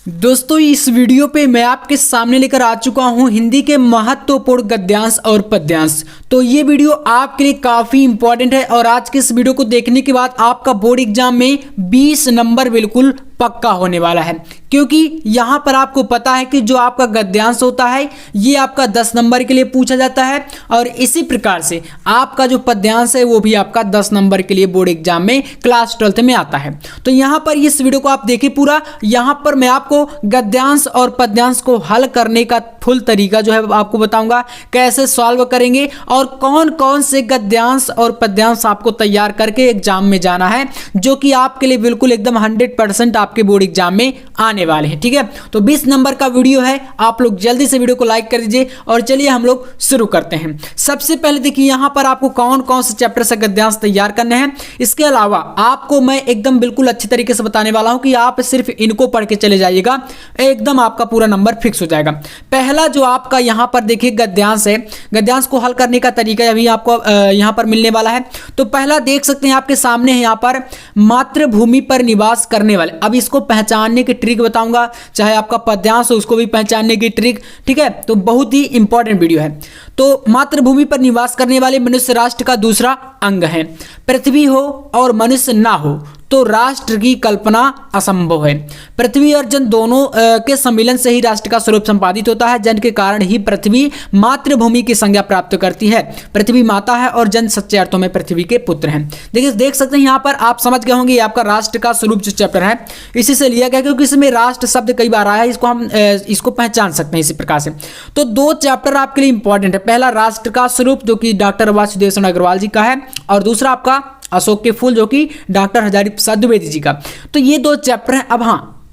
दोस्तों इस वीडियो पे मैं आपके सामने लेकर आ चुका हूं हिंदी के महत्वपूर्ण गद्यांश और पद्यांश। तो ये वीडियो आपके लिए काफ़ी इंपॉर्टेंट है और आज के इस वीडियो को देखने के बाद आपका बोर्ड एग्जाम में 20 नंबर बिल्कुल पक्का होने वाला है, क्योंकि यहाँ पर आपको पता है कि जो आपका गद्यांश होता है ये आपका 10 नंबर के लिए पूछा जाता है और इसी प्रकार से आपका जो पद्यांश है वो भी आपका 10 नंबर के लिए बोर्ड एग्जाम में क्लास 12th में आता है। तो यहाँ पर इस वीडियो को आप देखिए पूरा, यहाँ पर मैं आपको गद्यांश और पद्यांश को हल करने का फुल तरीका जो है आपको बताऊंगा, कैसे सॉल्व करेंगे और कौन कौन से गद्यांश और पद्यांश आपको तैयार करके एग्जाम में जाना है, जो कि आपके लिए बिल्कुल एकदम 100% आपके बोर्ड एग्जाम में आने वाले हैं। ठीक है, तो 20 नंबर का वीडियो है, आप लोग जल्दी से वीडियो को लाइक कर दीजिए और चलिए हम लोग शुरू करते हैं। सबसे पहले देखिए यहाँ पर आपको कौन कौन से चैप्टर से गद्यांश तैयार करने हैं। इसके अलावा आपको मैं एकदम बिल्कुल अच्छी तरीके से बताने वाला हूं कि आप सिर्फ इनको पढ़ के चले जाइएगा, एकदम आपका पूरा नंबर फिक्स हो जाएगा। पहला जो आपका यहाँ पर देखिए गद्यांश है, गद्यांश को हल करने का तरीका अभी आपको यहाँ पर मिलने वाला है। तो पहला देख सकते हैं आपके सामने है यहाँ पर मातृभूमि पर निवास करने वाले। अब इसको पहचानने की ट्रिक बताऊंगा, चाहे आपका पद्यांश हो उसको भी पहचानने की ट्रिक। ठीक है, तो बहुत ही इंपॉर्टेंट वीडियो है। तो मातृभूमि पर निवास करने वाले मनुष्य राष्ट्र का दूसरा अंग है। पृथ्वी हो और मनुष्य ना हो तो राष्ट्र की कल्पना असंभव है। पृथ्वी और जन दोनों के सम्मिलन से ही राष्ट्र का स्वरूप संपादित होता है। जन के कारण ही पृथ्वी मातृभूमि की संज्ञा प्राप्त करती है। पृथ्वी माता है और जन सच्चे अर्थों में पृथ्वी के पुत्र हैं। देखिए देख सकते हैं यहाँ पर आप समझ गए होंगे, आपका राष्ट्र का स्वरूप जो चैप्टर है इसी से लिया गया, क्योंकि इसमें राष्ट्र शब्द कई बार आया है, इसको हम इसको पहचान सकते हैं इसी प्रकार से। तो दो चैप्टर आपके लिए इंपॉर्टेंट है, पहला राष्ट्र का स्वरूप जो कि डॉक्टर वासुदेव अग्रवाल जी का है और दूसरा आपका अशोक के फूल जो कि डॉक्टर हजारी प्रसाद द्विवेदी जी का। तो ये दो चैप्टर हैं।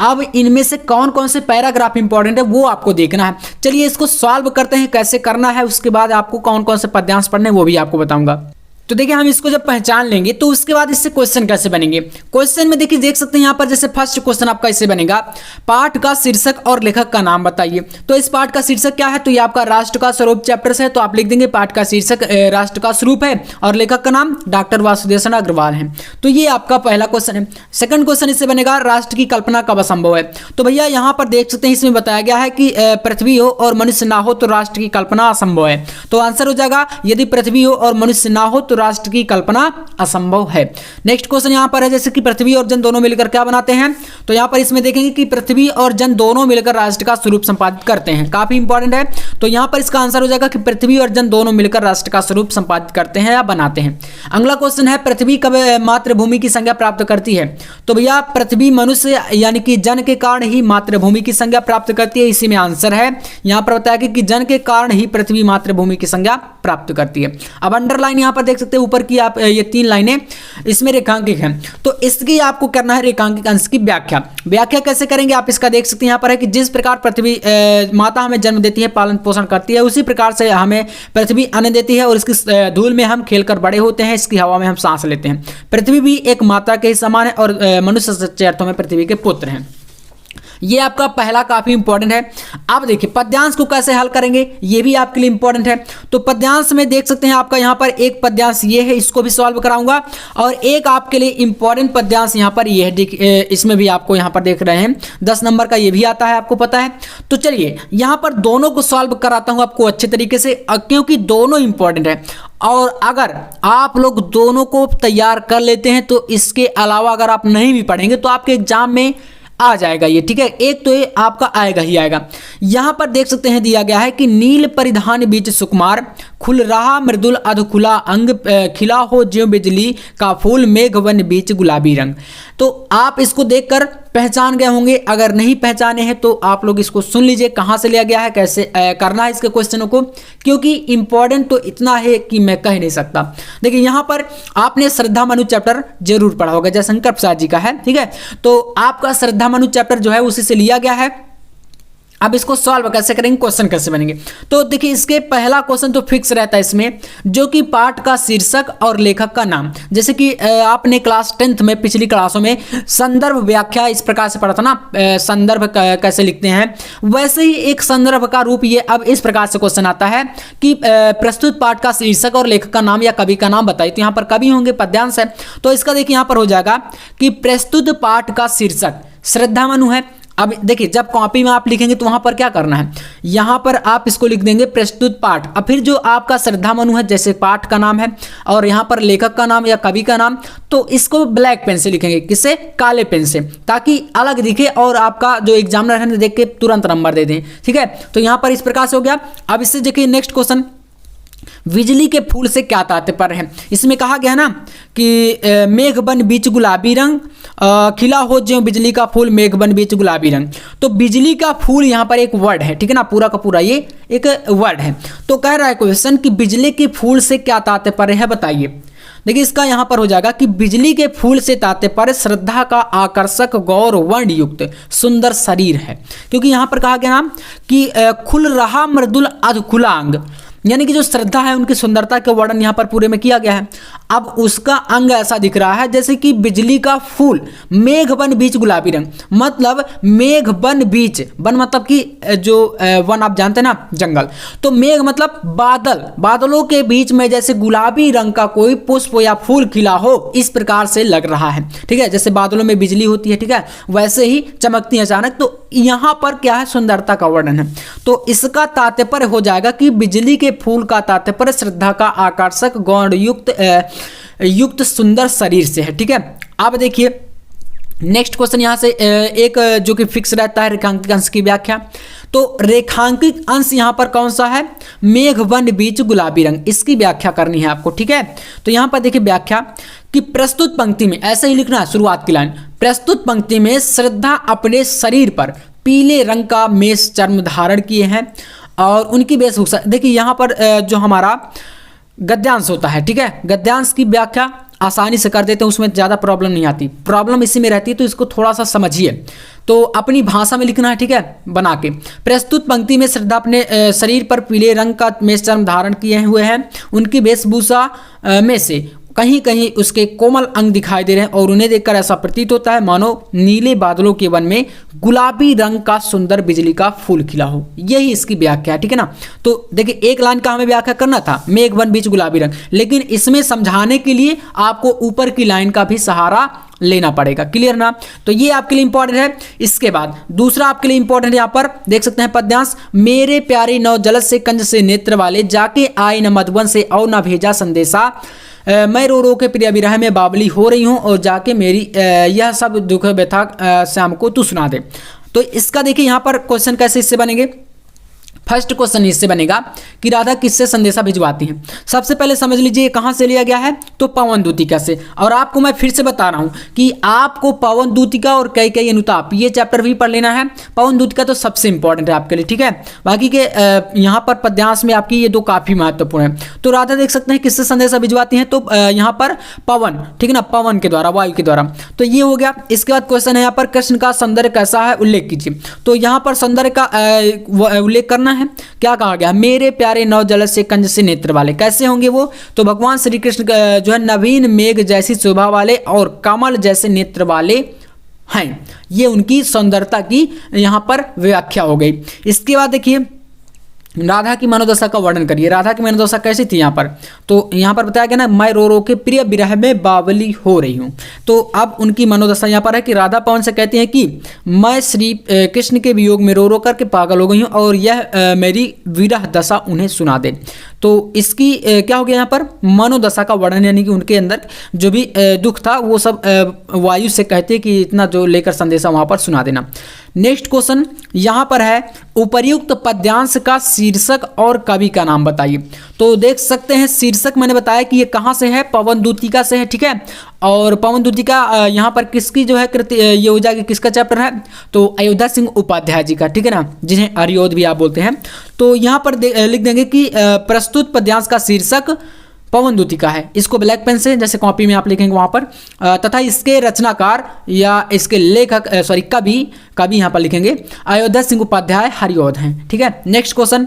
अब इनमें से कौन कौन से पैराग्राफ इंपॉर्टेंट है वो आपको देखना है। चलिए इसको सॉल्व करते हैं, कैसे करना है, उसके बाद आपको कौन कौन से पद्यांश पढ़ने वो भी आपको बताऊंगा। तो देखिए हम इसको जब पहचान लेंगे तो उसके बाद इससे क्वेश्चन कैसे बनेंगे। क्वेश्चन में देखिए देख सकते हैं यहाँ पर जैसे फर्स्ट क्वेश्चन आपका इससे बनेगा, पाठ का शीर्षक और लेखक का नाम बताइए। तो इस पाठ का शीर्षक क्या है, तो ये आपका राष्ट्र का स्वरूप चैप्टर से है, तो आप लिख देंगे पाठ का शीर्षक राष्ट्र का स्वरूप है और लेखक का नाम डॉक्टर वासुदेव अग्रवाल है। तो ये आपका पहला क्वेश्चन है। सेकंड क्वेश्चन इससे बनेगा, राष्ट्र की कल्पना कब असंभव है। तो भैया यहाँ पर देख सकते हैं इसमें बताया गया है कि पृथ्वी हो और मनुष्य ना हो तो राष्ट्र की कल्पना असंभव है। तो आंसर हो जाएगा यदि पृथ्वी हो और मनुष्य ना हो तो राष्ट्र की कल्पना असंभव है। नेक्स्ट क्वेश्चन यहां पर है जैसे कि पृथ्वी और जन दोनों मिलकर क्या बनाते हैं। तो यहां पर इसमें देखेंगे कि पृथ्वी और जन दोनों मिलकर राष्ट्र का स्वरूप संपादित करते हैं, काफी इंपॉर्टेंट है। तो यहां पर इसका आंसर हो जाएगा कि पृथ्वी और जन दोनों मिलकर राष्ट्र का स्वरूप संपादित करते हैं या बनाते हैं। अगला क्वेश्चन है, पृथ्वी कब मातृभूमि की संज्ञा प्राप्त करती है। तो भैया पृथ्वी मनुष्य यानी कि जन के कारण ही मातृभूमि की संज्ञा प्राप्त करती है, इसी में आंसर है। यहां पर बताया कि जन के कारण ही पृथ्वी मातृभूमि की संज्ञा प्राप्त करती है। अब अंडरलाइन यहां पर देख सकते हैं ऊपर की आप ये 3 लाइनें इसमें रेखांकित हैं, तो इसकी आपको करना है रेखांकित अंश की व्याख्या। व्याख्या कैसे करेंगे आप इसका देख सकते हैं यहाँ पर है कि जिस प्रकार पृथ्वी माता हमें जन्म देती है, पालन पोषण करती है, उसी प्रकार से हमें पृथ्वी अन्न देती है और इसकी धूल में हम खेलकर बड़े होते हैं, इसकी हवा में हम सांस लेते हैं। पृथ्वी भी एक माता के ही समान है और मनुष्य सच्चे अर्थों में पृथ्वी के पुत्र हैं। ये आपका पहला काफी इंपॉर्टेंट है। अब देखिए पद्यांश को कैसे हल करेंगे ये भी आपके लिए इंपॉर्टेंट है। तो पद्यांश में देख सकते हैं आपका यहाँ पर एक पद्यांश ये है, इसको भी सॉल्व कराऊंगा और एक आपके लिए इंपॉर्टेंट पद्यांश यहाँ पर ये है, इसमें भी आपको यहाँ पर देख रहे हैं 10 नंबर का ये भी आता है, आपको पता है। तो चलिए यहाँ पर दोनों को सॉल्व कराता हूँ आपको अच्छे तरीके से, क्योंकि दोनों इंपॉर्टेंट है और अगर आप लोग दोनों को तैयार कर लेते हैं तो इसके अलावा अगर आप नहीं भी पढ़ेंगे तो आपके एग्जाम में आ जाएगा ये। ठीक है, एक तो ये आपका आएगा ही आएगा। यहां पर देख सकते हैं दिया गया है कि नील परिधान बीच सुकुमार, खुल रहा मृदुल अधखुला अंग, खिला हो ज्यों बिजली का फूल, मेघ वन बीच गुलाबी रंग। तो आप इसको देखकर पहचान गए होंगे, अगर नहीं पहचाने हैं तो आप लोग इसको सुन लीजिए कहां से लिया गया है, कैसे करना है इसके क्वेश्चनों को, क्योंकि इंपॉर्टेंट तो इतना है कि मैं कह नहीं सकता। देखिए यहां पर आपने श्रद्धा मनु चैप्टर जरूर पढ़ा होगा, जयशंकर प्रसाद जी का है। ठीक है, तो आपका श्रद्धा मनु चैप्टर जो है उसी से लिया गया है। अब इसको सॉल्व कैसे करेंगे, क्वेश्चन कैसे बनेंगे। तो देखिए इसके पहला क्वेश्चन तो फिक्स रहता है इसमें, जो कि पाठ का शीर्षक और लेखक का नाम। जैसे कि आपने क्लास 10th में पिछली क्लासों में संदर्भ व्याख्या इस प्रकार से पढ़ा था ना, संदर्भ कैसे लिखते हैं, वैसे ही एक संदर्भ का रूप ये अब इस प्रकार से क्वेश्चन आता है कि प्रस्तुत पाठ का शीर्षक और लेखक का नाम या कवि का नाम बताइए। तो यहाँ पर कवि होंगे, पद्यांश है, तो इसका देखिए यहाँ पर हो जाएगा कि प्रस्तुत पाठ का शीर्षक श्रद्धा मनु है अब देखिए, जब कॉपी में आप लिखेंगे तो वहां पर क्या करना है, यहां पर आप इसको लिख देंगे प्रस्तुत पाठ, और फिर जो आपका श्रद्धा मनु है, जैसे पाठ का नाम है और यहां पर लेखक का नाम या कवि का नाम, तो इसको ब्लैक पेन से लिखेंगे, किससे, काले पेन से, ताकि अलग दिखे और आपका जो एग्जामिनर है देख के तुरंत नंबर दे दें। ठीक है, तो यहां पर इस प्रकार से हो गया। अब इससे देखिए नेक्स्ट क्वेश्चन, बिजली के फूल से क्या तात्पर्य है। इसमें कहा गया ना कि मेघ बन बीच गुलाबी रंग, खिला हो ज्यों बिजली का फूल, मेघ बन बीच गुलाबी रंग। तो बिजली का फूल यहाँ पर एक वर्ड है, ठीक है ना, पूरा का पूरा ये एक वर्ड है। तो कह रहा है क्वेश्चन कि बिजली के फूल से क्या तात्पर्य है, बताइए। देखिए इसका यहाँ पर हो जाएगा कि बिजली के फूल से तात्पर्य श्रद्धा का आकर्षक गौर वर्ण युक्त सुंदर शरीर है, क्योंकि यहाँ पर कहा गया ना कि खुल रहा मृदुल अधकुलांग, यानी कि जो श्रद्धा है उनकी सुंदरता के वर्णन यहाँ पर पूरे में किया गया है। अब उसका अंग ऐसा दिख रहा है जैसे कि बिजली का फूल, मेघ बन बीच गुलाबी रंग, मतलब मेघ बन बीच, बन मतलब कि जो वन आप जानते हैं ना, जंगल, तो मेघ मतलब बादल, बादलों के बीच में जैसे गुलाबी रंग का कोई पुष्प या फूल खिला हो, इस प्रकार से लग रहा है। ठीक है, जैसे बादलों में बिजली होती है, ठीक है, वैसे ही चमकती है अचानक। तो यहाँ पर क्या है, सुंदरता का वर्णन है। तो इसका तात्पर्य हो जाएगा कि बिजली के फूल का तात्पर्य श्रद्धा का आकर्षक गौण युक्त सुंदर शरीर से है। ठीक है, अब देखिए नेक्स्ट क्वेश्चन यहां से एक जो कि फिक्स रहता है, रेखांकित अंश की व्याख्या। तो रेखांकित अंश यहां पर कौन सा है, मेघ बन बीच गुलाबी रंग, इसकी व्याख्या करनी है आपको। ठीक है, तो यहां पर देखिए व्याख्या कि प्रस्तुत पंक्ति में ऐसा ही लिखना है, शुरुआत की लाइन, प्रस्तुत पंक्ति में श्रद्धा अपने शरीर पर पीले रंग का मेष चर्म धारण किए हैं और उनकी वेशभूषा। देखिए यहाँ पर जो हमारा गद्यांश होता है, ठीक है, गद्यांश की व्याख्या आसानी से कर देते हैं, उसमें ज़्यादा प्रॉब्लम नहीं आती, प्रॉब्लम इसी में रहती है, तो इसको थोड़ा सा समझिए। तो अपनी भाषा में लिखना है, ठीक है, बना के। प्रस्तुत पंक्ति में श्रद्धा अपने शरीर पर पीले रंग का मेष चर्म धारण किए हुए हैं, उनकी वेशभूषा में से कहीं कहीं उसके कोमल अंग दिखाई दे रहे हैं और उन्हें देखकर ऐसा प्रतीत होता है मानो नीले बादलों के वन में गुलाबी रंग का सुंदर बिजली का फूल खिला हो। यही इसकी व्याख्या है, ठीक है ना। तो देखिए एक लाइन का हमें व्याख्या करना था, मेघ वन बीच गुलाबी रंग, लेकिन इसमें समझाने के लिए आपको ऊपर की लाइन का भी सहारा लेना पड़ेगा। क्लियर ना। तो ये आपके लिए इंपॉर्टेंट है। इसके बाद दूसरा आपके लिए इंपॉर्टेंट है, यहाँ पर देख सकते हैं पद्यांश, मेरे प्यारे नौ जलस से कंज से नेत्र वाले, जाके आए न मधुबन से और न भेजा संदेशा, मैं रो रो के प्रिय विरह में बावली हो रही हूँ और जाके मेरी यह सब दुख व्यथा श्याम को तू सुना दे। तो इसका देखिए यहाँ पर क्वेश्चन कैसे इससे बनेंगे। फर्स्ट क्वेश्चन इससे बनेगा कि राधा किससे संदेशा भिजवाती हैं। सबसे पहले समझ लीजिए कहाँ से लिया गया है, तो पवन दूतिका से। और आपको मैं फिर से बता रहा हूँ कि आपको पवन दूतिका और कैकेयी अनुताप ये चैप्टर भी पढ़ लेना है। पवन दूतिका तो सबसे इंपॉर्टेंट है आपके लिए, ठीक है। बाकी के यहाँ पर पद्यांश में आपकी ये दो काफी महत्वपूर्ण है। तो राधा देख सकते हैं किससे संदेशा भिजवाती हैं, तो यहाँ पर पवन, ठीक है ना, पवन के द्वारा, वायु के द्वारा। तो ये हो गया। इसके बाद क्वेश्चन है यहाँ पर कृष्ण का सौंदर्य कैसा है, उल्लेख कीजिए। तो यहाँ पर सौंदर्य का उल्लेख करना है। क्या कहा गया, मेरे प्यारे नौ जल से कंज से नेत्र वाले। कैसे होंगे वो, तो भगवान श्री कृष्ण जो है नवीन मेघ जैसी शोभा वाले और कमल जैसे नेत्र वाले हैं। ये उनकी सौंदर्यता की यहाँ पर व्याख्या हो गई। इसके बाद देखिए राधा की मनोदशा का वर्णन करिए। राधा की मनोदशा कैसी थी यहाँ पर, तो यहाँ पर बताया गया ना, मैं रो रो के प्रिय विरह में बावली हो रही हूँ। तो अब उनकी मनोदशा यहाँ पर है कि राधा पवन से कहती हैं कि मैं श्री कृष्ण के वियोग में रो रो करके पागल हो गई हूँ और यह मेरी विरह दशा उन्हें सुना दे। तो इसकी क्या हो गया यहाँ पर, मनोदशा का वर्णन, यानी कि उनके अंदर जो भी दुख था वो सब वायु से कहते कि इतना जो लेकर संदेशा वहाँ पर सुना देना। नेक्स्ट क्वेश्चन यहाँ पर है, उपर्युक्त पद्यांश का शीर्षक और कवि का नाम बताइए। तो देख सकते हैं शीर्षक मैंने बताया कि ये कहाँ से है, पवन दूतिका से है, ठीक है। और पवन दूतिका यहाँ पर किसकी जो है कृति, ये हो जाएगी किसका चैप्टर है, तो अयोध्या सिंह उपाध्याय जी का, ठीक है ना, जिन्हें अरियोध भी आप बोलते हैं। तो यहाँ पर लिख देंगे कि प्रस्तुत पद्यांश का शीर्षक पवन दूतिका है। इसको ब्लैक पेन से जैसे कॉपी में आप लिखेंगे वहाँ पर, तथा इसके रचनाकार या इसके लेखक कवि यहाँ पर लिखेंगे अयोध्या सिंह उपाध्याय हरियोध हैं, ठीक है। नेक्स्ट क्वेश्चन,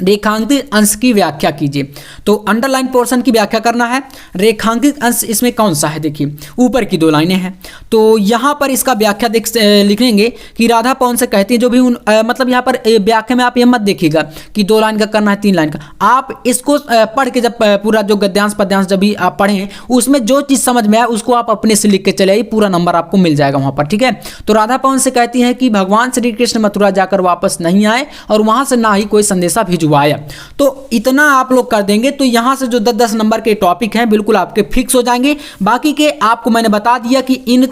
रेखांकित अंश की व्याख्या कीजिए। तो अंडरलाइन पोर्शन की व्याख्या करना है। रेखांकित अंश इसमें कौन सा है, देखिए ऊपर की 2 लाइनें हैं। तो यहाँ पर इसका व्याख्या लिखेंगे कि राधा पवन से कहती है, जो भी मतलब यहाँ पर व्याख्या में आप ये मत देखिएगा कि 2 लाइन का करना है 3 लाइन का। आप इसको पढ़ के जब पूरा जो गद्यांश पद्यांश जब भी आप पढ़ें उसमें जो चीज़ समझ में आए उसको आप अपने से लिख के चले आइए, पूरा नंबर आपको मिल जाएगा वहाँ पर, ठीक है। तो राधा पवन से कहती है कि भगवान श्री कृष्ण मथुरा जाकर वापस नहीं आए और वहाँ से ना ही कोई संदेशा भिजवाया। तो इतना आप लोग कर देंगे तो यहाँ से जो 10-10 नंबर के टॉपिक हैं बिल्कुल आपके फिक्स हो जाएंगे। बाकी के आपको मैंने बता दिया कि इन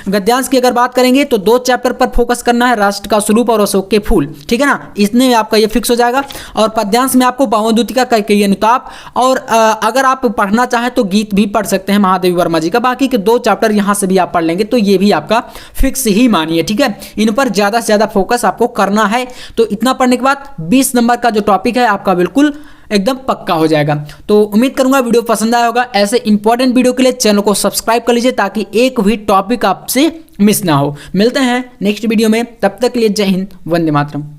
गद्यांश की अगर बात करेंगे तो 2 चैप्टर पर फोकस करना है, राष्ट्र का स्वरूप और अशोक के फूल, ठीक है ना, इसमें आपका ये फिक्स हो जाएगा। और पद्यांश में आपको भवदूतिका कैकेयी अनुताप और अगर आप पढ़ना चाहें तो गीत भी पढ़ सकते हैं महादेवी वर्मा जी का। बाकी के 2 चैप्टर यहाँ से भी आप पढ़ लेंगे तो ये भी आपका फिक्स ही मानिए, ठीक है। इन पर ज़्यादा से ज़्यादा फोकस आपको करना है। तो इतना पढ़ने के बाद 20 नंबर का जो टॉपिक है आपका बिल्कुल एकदम पक्का हो जाएगा। तो उम्मीद करूंगा वीडियो पसंद आया होगा। ऐसे इंपॉर्टेंट वीडियो के लिए चैनल को सब्सक्राइब कर लीजिए ताकि एक भी टॉपिक आपसे मिस ना हो। मिलते हैं नेक्स्ट वीडियो में, तब तक के लिए जय हिंद, वंदे मातरम।